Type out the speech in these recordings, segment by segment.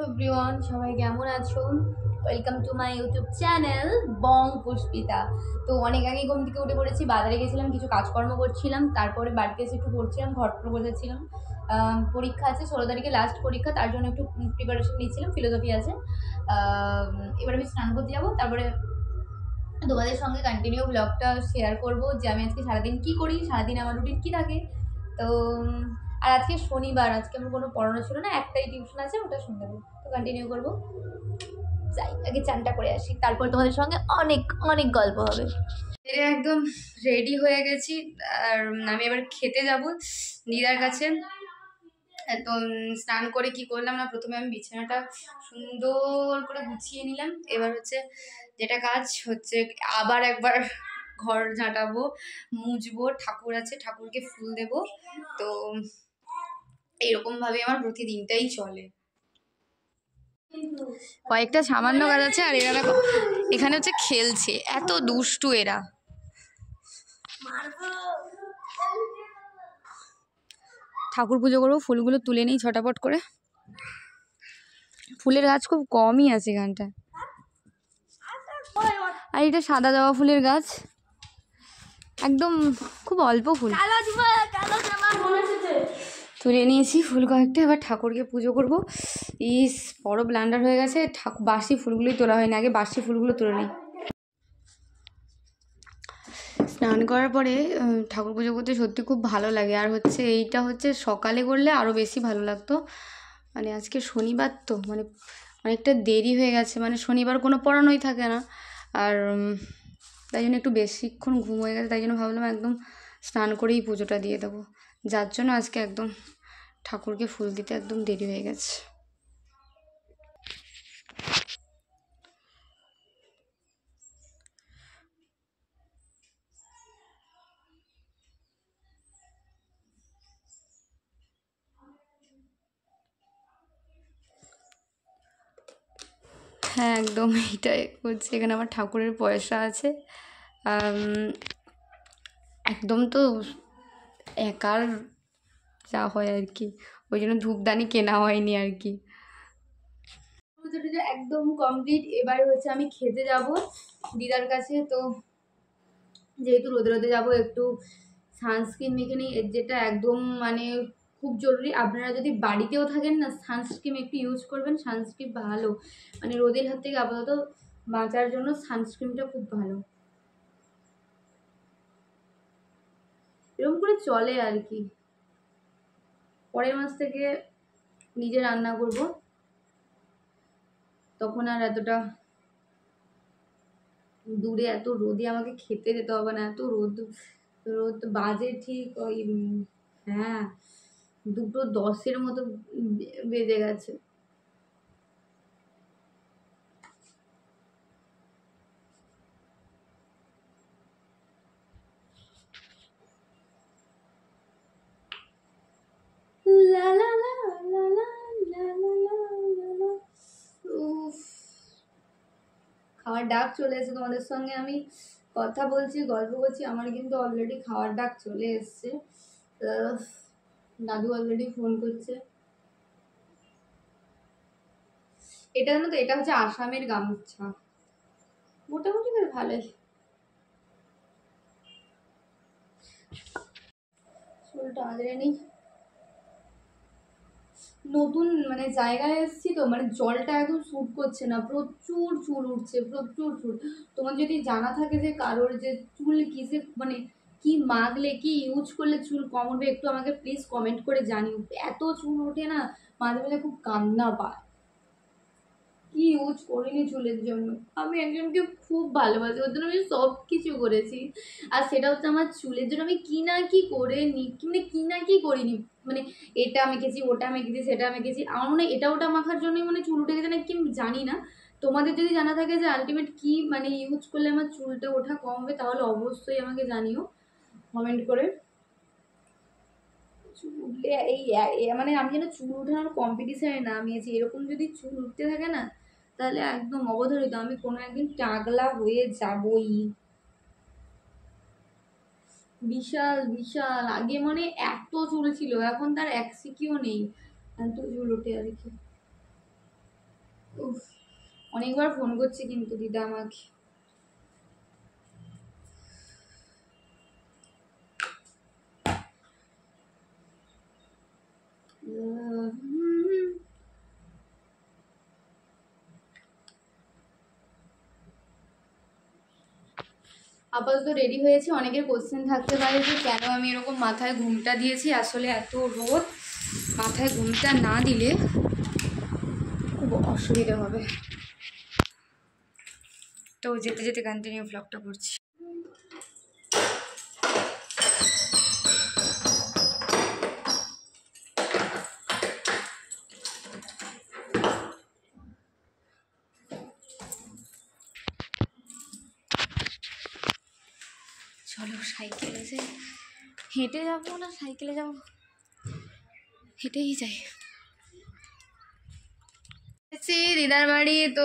Everyone, সবাই কেমন আছো? Welcome to my YouTube channel Bong Pushpita. তো অনেক আগে ঘুম থেকে উঠে পড়েছি, বাজারে গেছিলাম, কিছু কাজকর্ম করছিলাম, তারপরে বাড়িতে এসে একটু পড়ছিলাম, ঘর বসেছিলাম। পরীক্ষা আছে 16 তারিখে, লাস্ট পরীক্ষা, তার জন্য একটু প্রিপারেশন নিচ্ছিলাম, ফিলোসফি আছে। এবার আমি স্নান করতে যাবো, তারপরে তোমাদের সঙ্গে কন্টিনিউ ব্লগটা শেয়ার করব যে আমি আজকে সারাদিন কী করি, সারাদিন আমার রুটিন কী থাকে। তো আর আজকে শনিবার, আজকে আমার কোনো পড়ানো ছিল না, একটাই টিউশন আছে, ওটা শুনতে হবে। তো কন্টিনিউ করবো, যাই আগে চানটা করে আসি, তারপর তোমাদের সঙ্গে অনেক অনেক গল্প হবে। একদম রেডি হয়ে গেছি, আর আমি এবার খেতে যাব দিদার কাছে। তো স্নান করে কি করলাম না, প্রথমে আমি বিছানাটা সুন্দর করে গুছিয়ে নিলাম। এবার হচ্ছে যেটা কাজ হচ্ছে, আবার একবার ঘর ঝাঁটাবো, মুছবো, ঠাকুর আছে, ঠাকুরকে ফুল দেব। তো এইরকম ভাবে আমার প্রতিদিনটাই চলে। কয়েকটা সামান্য কাজ আছে, আর এরা দেখো এখানে হচ্ছে খেলছে, এত দুষ্টু এরা। ঠাকুর পুজো করবো, ফুলগুলো তুলে নিই ছটাপট করে। ফুলের গাছ খুব কমই আছে এখানটায়, আর এটা সাদা জবা ফুলের গাছ, একদম খুব অল্প ফুল তুলে নিয়েছি, ফুল কয়েকটা। এবার ঠাকুরকে পুজো করবো। ইস, বড় ব্লান্ডার হয়ে গেছে, বাসি ফুলগুলোই তোলা হয়নি, আগে বাসি ফুলগুলো তুলে নিই। স্নান করার পরে ঠাকুর পুজো করতে সত্যি খুব ভালো লাগে, আর হচ্ছে এইটা হচ্ছে সকালে করলে আরও বেশি ভালো লাগতো। মানে আজকে শনিবার তো মানে অনেকটা দেরি হয়ে গেছে, মানে শনিবার কোনো পড়ানোই থাকে না, আর তাই জন্য একটু বেশিক্ষণ ঘুম হয়ে গেছে, তাই জন্য ভাবলাম একদম স্নান করেই পুজোটা দিয়ে দেবো, যার জন্য আজকে একদম ঠাকুরকে ফুল দিতে একদম দেরি হয়ে গেছে। হ্যাঁ, একদম এইটাই হচ্ছে, এখানে আমার ঠাকুরের পয়সা আছে। একদম তো একার যা হয় আর কি, ওই জন্য ধূপদানি কেনা হয়নি আর কি। পুজোটা একদম কমপ্লিট। এবারে হচ্ছে আমি খেতে যাব দিদার কাছে। তো যেহেতু রোদে রোদে যাবো, একটু সানস্ক্রিন মেখে নিই, যেটা একদম মানে খুব জরুরি। আপনারা যদি বাড়িতেও থাকেন না, সানস্ক্রিন একটু ইউজ করবেন, সানস্ক্রিন ভালো, মানে রোদের হাত থেকে আপাতত বাঁচার জন্য সানস্ক্রিনটা খুব ভালো। এরকম করে চলে আর কি। পরের মাস থেকে নিজে রান্না করব, তখন আর এতটা দূরে এত রোদে আমাকে খেতে যেতে হবে না। এত রোদ, রোদ বাজে ঠিক ওই হ্যাঁ 2:10 মতো বেজে গেছে। লা লা লা লা লা লা লা লা লা। উফ, খাওয়ার ডাক চলে এসেছে। তোমাদের সঙ্গে আমি কথা বলছি, গল্প করছি, আমার কিন্তু অলরেডি খাওয়ার ডাক চলে এসছে। দাদু অলরেডি ফোন করছে। এটা জানো তো, এটা হচ্ছে আসামের গামছা, মোটামুটি বেশ ভালোই। চুলটা আঁচড়ে নিই। নতুন মানে জায়গায় এসেছি তো, মানে জলটা একদম স্যুট করছে না, প্রচুর চুল উঠছে, প্রচুর চুল। তোমার যদি জানা থাকে যে কারোর যে চুল কিসে মানে কি মাখলে কি ইউজ করলে চুল কম উঠবে, একটু আমাকে প্লিজ কমেন্ট করে জানিও। এত চুল ওঠে না, মাঝে মাঝে খুব কান্না পায়। কি ইউজ করিনি চুলের জন্য, আমি একজনকে খুব ভালোবাসি, ওর জন্য আমি সব কিছু করেছি। আর সেটা হচ্ছে আমার চুলের জন্য আমি কি না কি করে নি, মানে কি না কি করিনি, মানে এটা মেখেছি, ওটা মেখেছি, সেটা মেখেছি। আমার মনে হয় এটা ওটা মাখার জন্যই মানে চুল উঠে গেছে না কি, আমি জানি না। তোমাদের যদি জানা থাকে যে আলটিমেট কি মানে ইউজ করলে আমার চুলটা ওঠা কম হবে, তাহলে অবশ্যই আমাকে জানিও কমেন্ট করে। চুল উঠলে মানে আমি যেন চুল উঠানোর কম্পিটিশনে নামিয়েছি, এরকম যদি চুল উঠতে থাকে না, তাহলে একদম অবধারিত আমি কোনো একদিন টাগলা হয়ে যাবই। বিশাল বিশাল, আগে মানে এত চুল ছিল, এখন তার এক সিকিও নেই, এত চুল উঠে আর কি। অনেকবার ফোন করছে কিন্তু দিদা আমাকে। আপাতত রেডি হয়েছে। অনেকের কোশ্চেন থাকতে পারে যে কেন আমি এরকম মাথায় ঘুমটা দিয়েছি। আসলে এত রোদ, মাথায় ঘুমটা না দিলে খুব অসুবিধা হবে। তো যেতে যেতে কন্টিনিউ ব্লগটা করছি। চলো সাইকেল এসে হেঁটে যাবো না সাইকেলে যাবো, হেঁটেই যাই। দিদার বাড়ি তো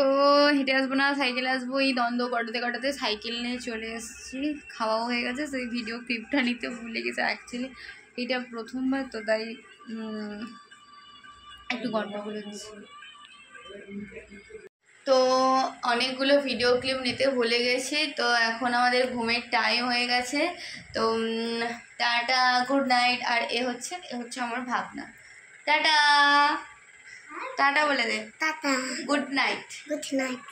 হেঁটে আসবো না, সাইকেলে আসবো। এই দ্বন্দ্ব কটাতে কটাতে সাইকেল নিয়ে চলে এসেছি। খাওয়াও হয়ে গেছে, সেই ভিডিও ক্লিপটা নিতে ভুলে গেছে। অ্যাকচুয়ালি এটা প্রথমবার তো, তাই একটু গন্ডগোল হচ্ছে। তো অনেকগুলো ভিডিও ক্লিপ নিতে ভুলে গেছি। তো এখন আমাদের ঘুমের টাইম হয়ে গেছে। তো টাটা, গুড নাইট। আর এ হচ্ছে আমার ভাবনা। টাটা টাটা বলে দে। Tata, good night. Good night.